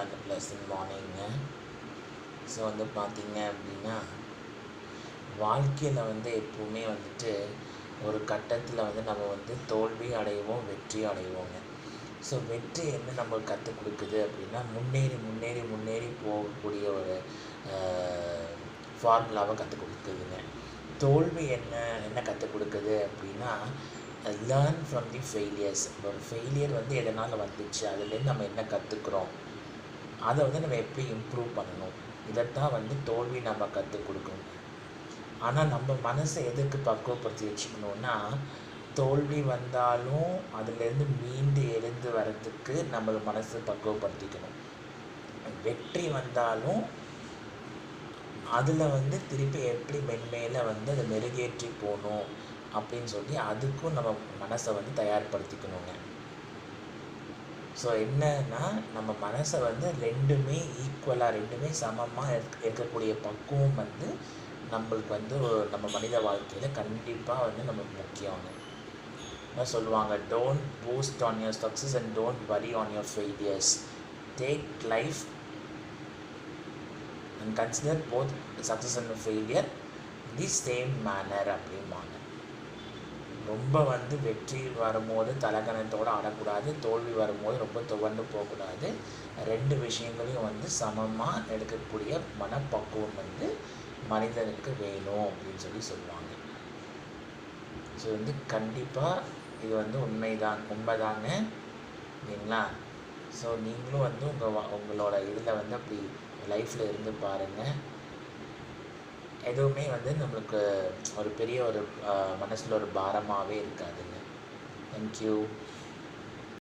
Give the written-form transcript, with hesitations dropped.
And pleasant மார்னிங்க. So வந்து பார்த்திங்க அப்படின்னா, வாழ்க்கையில் வந்து எப்போவுமே வந்துட்டு ஒரு கட்டத்தில் வந்து நம்ம வந்து தோல்வி அடைவோம், வெற்றி அடைவோங்க. ஸோ வெற்றி என்ன நம்மளுக்கு கற்றுக் கொடுக்குது அப்படின்னா, முன்னேறி முன்னேறி முன்னேறி போகக்கூடிய ஒரு ஃபார்முலாவை கற்றுக் கொடுக்குதுங்க. தோல்வி என்ன கற்றுக் கொடுக்குது அப்படின்னா, லேர்ன் ஃப்ரம் தி ஃபெயிலியர்ஸ். ஒரு ஃபெயிலியர் வந்து எதனால் வந்துச்சு, அதுலேருந்து நம்ம என்ன கற்றுக்குறோம், அதை வந்து நம்ம எப்படி இம்ப்ரூவ் பண்ணணும், இதைத்தான் வந்து தோல்வி நம்ம கற்றுக் கொடுக்கணும். ஆனால் நம்ம மனசை எதுக்கு பக்குவப்படுத்தி வச்சுக்கணுன்னா, தோல்வி வந்தாலும் அதுலேருந்து மீண்டு எழுந்து வர்றதுக்கு நம்ம மனசை பக்குவப்படுத்திக்கணும். வெற்றி வந்தாலும் அதில் வந்து திருப்பி எப்படி மென்மேலே வந்து அதை மெருகேற்றி போகணும் அப்படின்னு சொல்லி அதுக்கும் நம்ம மனசை வந்து தயார்படுத்திக்கணுங்க. ஸோ என்னன்னா, நம்ம மனசை வந்து ரெண்டுமே ஈக்குவலாக, ரெண்டுமே சமமாக இருக்கக்கூடிய பக்குவம் வந்து நம்மளுக்கு வந்து நம்ம மனித வாழ்க்கையில் கண்டிப்பாக வந்து நமக்கு முக்கியங்க. சொல்லுவாங்க, don't boost on your success and don't worry on your failures. Take life and consider both success and failure the same manor அப்படிம்பாங்க. ரொம்ப வந்து வெற்றி வரும்போது தலகணத்தோடு ஆடக்கூடாது, தோல்வி வரும்போது ரொம்ப துவண்டு போகக்கூடாது. ரெண்டு விஷயங்களையும் வந்து சமமாக எடுக்கக்கூடிய மனப்பக்குவம் வந்து மனிதனுக்கு வேணும் அப்படின்னு சொல்லுவாங்க. ஸோ வந்து கண்டிப்பாக இது வந்து உண்மைதாங்க இல்லைங்களா? ஸோ நீங்களும் வந்து உங்களோட இதில் வந்து அப்படி லைஃப்பில் இருந்து பாருங்கள். எதுவுமே வந்து நம்மளுக்கு ஒரு பெரிய ஒரு மனசில் ஒரு பாரமாகவே இருக்காதுங்க. தேங்க்யூ.